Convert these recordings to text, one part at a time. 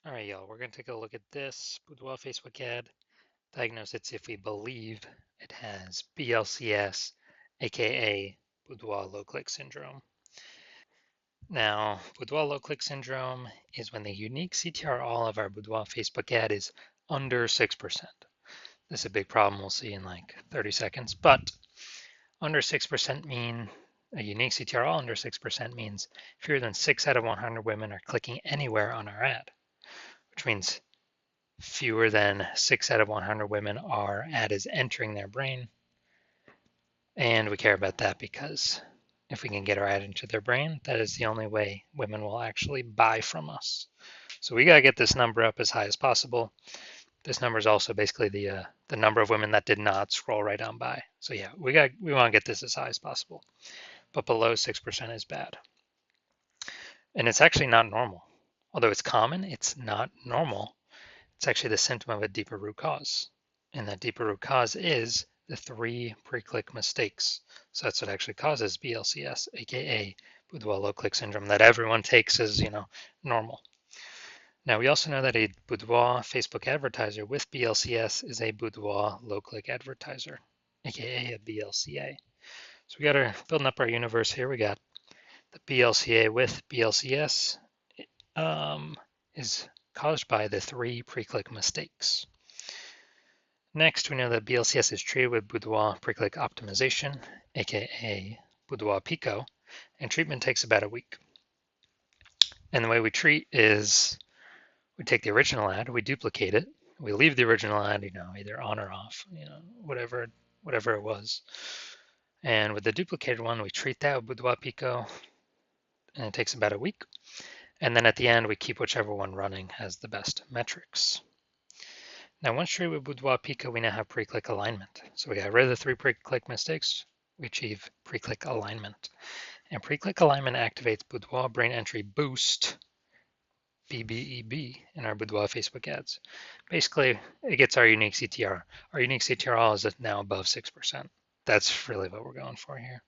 All right, y'all, we're going to take a look at this Boudoir Facebook ad. Diagnose it if we believe it has BLCS, aka Boudoir low click syndrome. Now, Boudoir low click syndrome is when the unique CTR all of our Boudoir Facebook ad is under 6%. This is a big problem we'll see in like 30 seconds, but under 6% mean a unique CTR all under 6% means fewer than 6 out of 100 women are clicking anywhere on our ad, which means fewer than 6 out of 100 women our ad is entering their brain. And we care about that because if we can get our ad into their brain, that is the only way women will actually buy from us. So we got to get this number up as high as possible. This number is also basically the number of women that did not scroll right on by. So yeah, we want to get this as high as possible. But below 6% is bad. And it's actually not normal. Although it's common, it's not normal. It's actually the symptom of a deeper root cause. And that deeper root cause is the 3 pre-click mistakes. So that's what actually causes BLCS, aka Boudoir low click syndrome, that everyone takes as, normal. Now we also know that a Boudoir Facebook advertiser with BLCS is a Boudoir low click advertiser, aka a BLCA. So we got our building up our universe here. We got the BLCA with BLCS is caused by the 3 pre-click mistakes. Next, we know that BLCS is treated with Boudoir pre-click optimization, aka Boudoir Pico, and treatment takes about a week. And the way we treat is we take the original ad, we duplicate it, we leave the original ad, either on or off, whatever it was. And with the duplicated one, we treat that with Boudoir Pico, and it takes about a week. And then at the end, we keep whichever one running has the best metrics. Now, once treated with Boudoir Pico, we now have pre-click alignment. So we got rid of the 3 pre-click mistakes. We achieve pre-click alignment. And pre-click alignment activates Boudoir Brain Entry Boost, BBEB, in our Boudoir Facebook ads. Basically, it gets our unique CTR. Our unique CTR is now above 6%. That's really what we're going for here.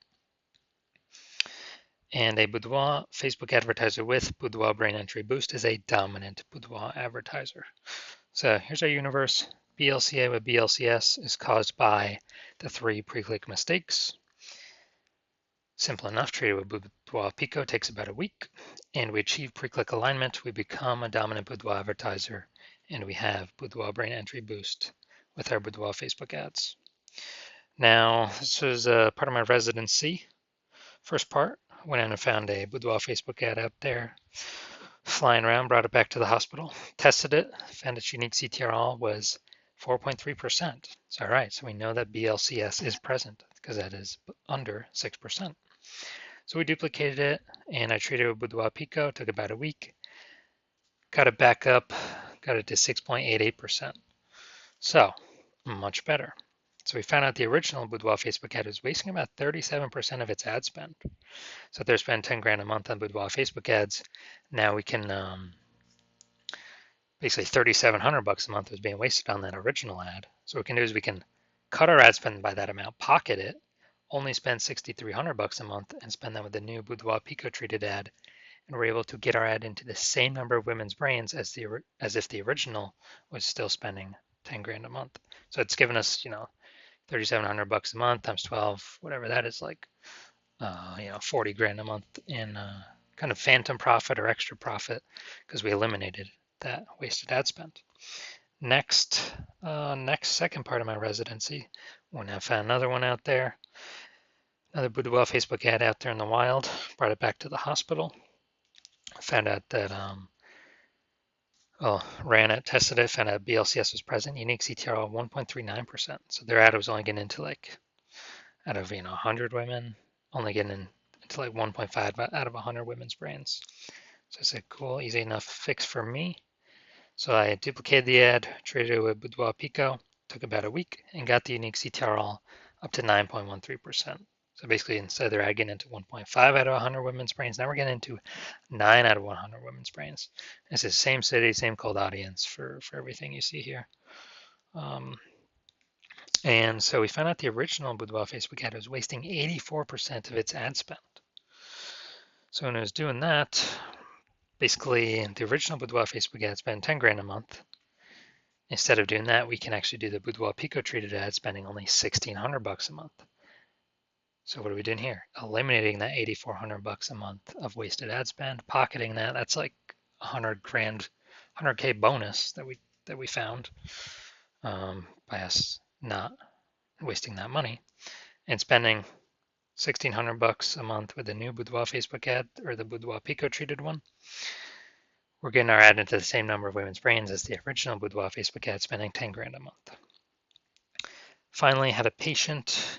And a Boudoir Facebook advertiser with Boudoir Brain Entry Boost is a dominant Boudoir advertiser. So here's our universe. BLCA with BLCS is caused by the 3 pre-click mistakes. Simple enough, treated with Boudoir Pico takes about a week, and we achieve pre-click alignment. We become a dominant Boudoir advertiser, and we have Boudoir Brain Entry Boost with our Boudoir Facebook ads. Now, this was part of my residency. First part, went in and found a Boudoir Facebook ad out there, flying around, brought it back to the hospital, tested it, found its unique CTRL was 4.3%. So, all right, so we know that BLCS is present because that is under 6%. So we duplicated it, and I treated it with Boudoir Pico, took about a week, got it back up, got it to 6.88%. So, much better. So we found out the original Boudoir Facebook ad was wasting about 37% of its ad spend. So if they're spending 10 grand a month on Boudoir Facebook ads, now we can basically 3,700 bucks a month was being wasted on that original ad. So what we can do is we can cut our ad spend by that amount, pocket it, only spend 6,300 bucks a month, and spend that with the new Boudoir Pico treated ad, and we're able to get our ad into the same number of women's brains as if the original was still spending 10 grand a month. So it's given us 3,700 bucks a month times 12, whatever that is, like 40 grand a month in kind of phantom profit or extra profit because we eliminated that wasted ad spend. Next second part of my residency, when I found another one out there, another Boudoir Facebook ad out there in the wild, brought it back to the hospital, found out that ran it, tested it, found out BLCS was present, unique CTR of 1.39%. So their ad was only getting into like out of 100 women, only getting into like 1.5 out of 100 women's brains. So I said, cool, easy enough fix for me. So I duplicated the ad, treated it with Boudoir Pico, took about a week, and got the unique CTRL up to 9.13%. So basically, instead of their ad getting into 1.5 out of 100 women's brains, now we're getting into 9 out of 100 women's brains. It's the same city, same cold audience for everything you see here. And so we found out the original Boudoir Facebook ad was wasting 84% of its ad spend. So when it was doing that, basically, the original Boudoir Facebook ad spent 10 grand a month. Instead of doing that, we can actually do the Boudoir Pico treated ad spending only 1,600 bucks a month. So what are we doing here? Eliminating that 8,400 bucks a month of wasted ad spend, pocketing that. That's like 100 grand, 100K bonus that we found by us not wasting that money and spending 1,600 bucks a month with the new Boudoir Facebook ad or the Boudoir Pico treated one. We're getting our ad into the same number of women's brains as the original Boudoir Facebook ad, spending 10 grand a month. Finally, had a patient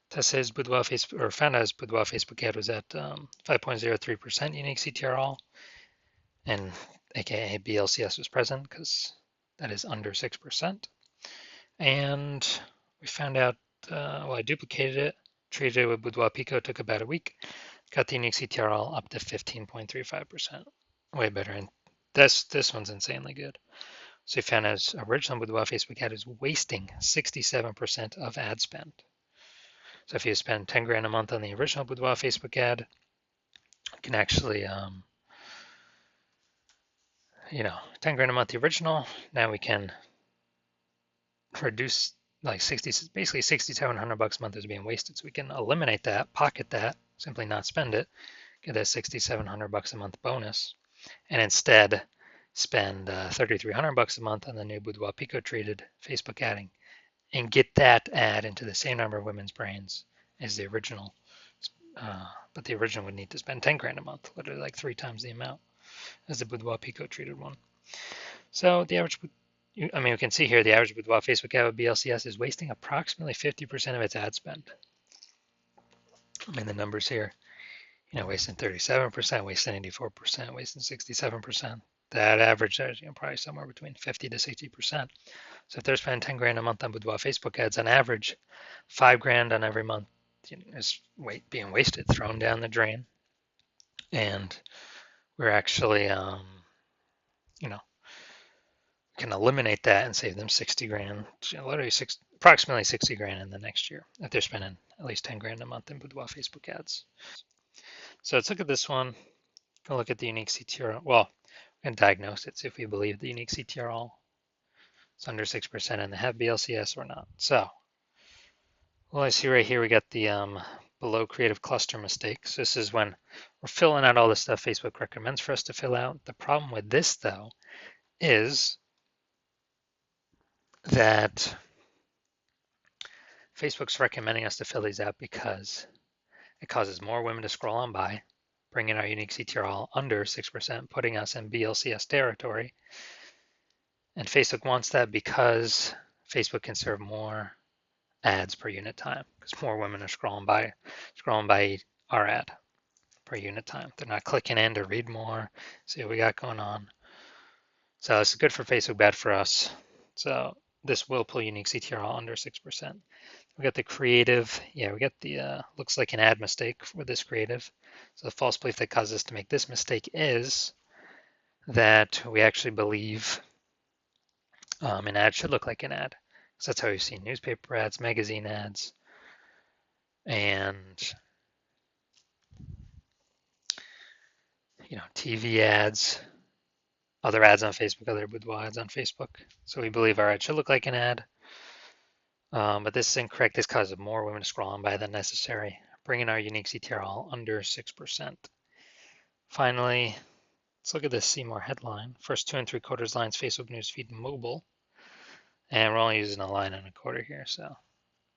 test his Boudoir Facebook, or found out his Boudoir Facebook ad was at 5.03% unique CTRL, and aka BLCS was present because that is under 6%. And we found out, well, I duplicated it, treated it with Boudoir Pico, took about a week, got the unique CTRL up to 15.35%, way better. And this one's insanely good. So we found his original Boudoir Facebook ad is wasting 67% of ad spend. So if you spend 10 grand a month on the original Boudoir Facebook ad, you can actually, 10 grand a month the original. Now we can reduce like basically 6,700 bucks a month is being wasted. So we can eliminate that, pocket that, simply not spend it, get that 6,700 bucks a month bonus, and instead spend 3,300 bucks a month on the new Boudoir Pico treated Facebook adding, and get that ad into the same number of women's brains as the original. But the original would need to spend 10 grand a month, literally like 3 times the amount as the Boudoir Pico treated one. So the average, we can see here the average Boudoir Facebook ad with BLCS is wasting approximately 50% of its ad spend. The numbers here, wasting 37%, wasting 84%, wasting 67%. That average is probably somewhere between 50 to 60%. So if they're spending 10 grand a month on Boudoir Facebook ads, on average, 5 grand on every month is being wasted, thrown down the drain. And we're actually, can eliminate that and save them 60 grand, literally approximately 60 grand in the next year if they're spending at least 10 grand a month in Boudoir Facebook ads. So let's look at this one. Go look at the unique CTRL. Well, we can diagnose it, see if we believe the unique CTRL is under 6% and they have BLCS or not. So, well, I see right here we got the below creative cluster mistakes. This is when we're filling out all the stuff Facebook recommends for us to fill out. The problem with this, though, is that Facebook's recommending us to fill these out because it causes more women to scroll on by, bringing our unique CTRL under 6%, putting us in BLCS territory. And Facebook wants that because Facebook can serve more ads per unit time because more women are scrolling by our ad per unit time. They're not clicking in to read more, see what we got going on. So it's good for Facebook, bad for us. So this will pull unique CTRL under 6%. We got the creative. Yeah, we got the looks like an ad mistake with this creative. So the false belief that caused us to make this mistake is that we actually believe an ad should look like an ad. Because that's how we've seen newspaper ads, magazine ads, and TV ads, other ads on Facebook, other boudoir ads on Facebook. So we believe our ad should look like an ad. But this is incorrect. This causes more women to scroll on by than necessary, bringing our unique CTRL under 6%. Finally, let's look at this See More headline. First 2 3/4 lines, Facebook newsfeed mobile. And we're only using a line and a quarter here. So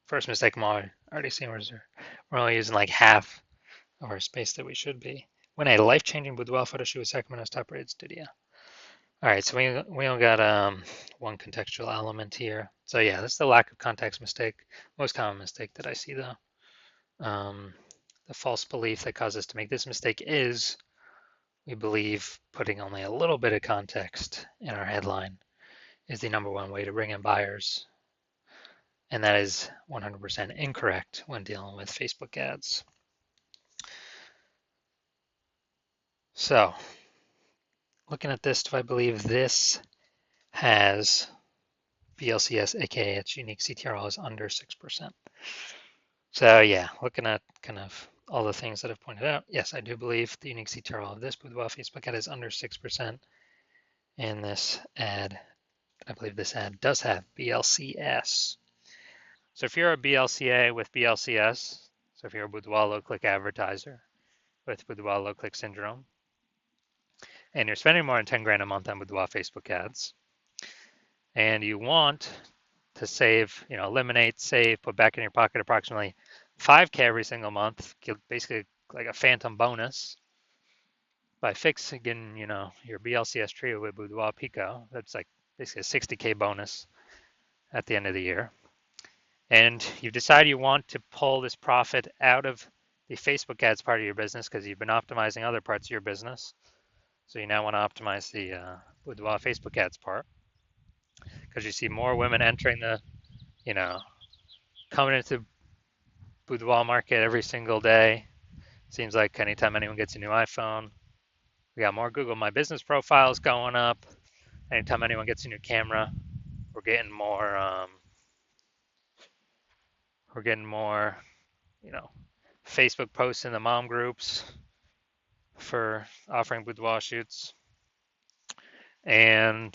first mistake I'm already seeing we're only using like half of our space that we should be. When a life-changing boudoir photo shoot with Sacramento's top-rated studio. All right, so we only got one contextual element here. So yeah, that's the lack of context mistake. Most common mistake that I see though. The false belief that caused us to make this mistake is we believe putting only a little bit of context in our headline is the number one way to bring in buyers. And that is 100% incorrect when dealing with Facebook ads. So looking at this, do I believe this has BLCS, aka its unique CTRL is under 6%? So yeah, looking at kind of all the things that I've pointed out, yes, I do believe the unique CTRL of this Boudoir Facebook ad is under 6%. And this ad, I believe this ad does have BLCS. So if you're a BLCA with BLCS, so if you're a Boudoir low click advertiser with Boudoir low click syndrome, and you're spending more than 10 grand a month on Boudoir Facebook ads, and you want to save, eliminate, save, put back in your pocket approximately 5K every single month, basically like a phantom bonus by fixing, your BLCS trio with Boudoir Pico. That's like basically a 60K bonus at the end of the year. And you decide you want to pull this profit out of the Facebook ads part of your business because you've been optimizing other parts of your business. So you now want to optimize the Boudoir Facebook ads part because you see more women entering you know, coming into Boudoir market every single day. Seems like anytime anyone gets a new iPhone, we got more Google My Business profiles going up. Anytime anyone gets a new camera, we're getting more. We're getting more, you know, Facebook posts in the mom groups for offering boudoir shoots. And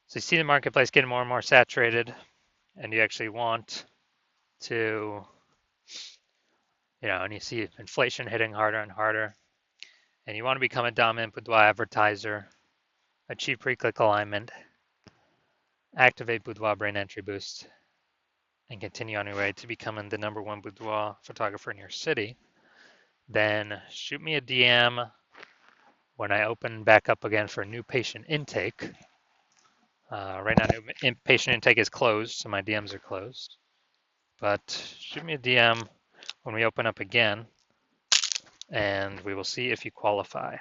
so you see the marketplace getting more and more saturated, and you actually want to, and you see inflation hitting harder and harder, and you want to become a dominant boudoir advertiser, achieve pre-click alignment, activate Boudoir Brain Entry Boost, and continue on your way to becoming the #1 boudoir photographer in your city, then shoot me a DM when I open back up again for new patient intake. Right now, new patient intake is closed, so my DMs are closed. But shoot me a DM when we open up again, and we will see if you qualify.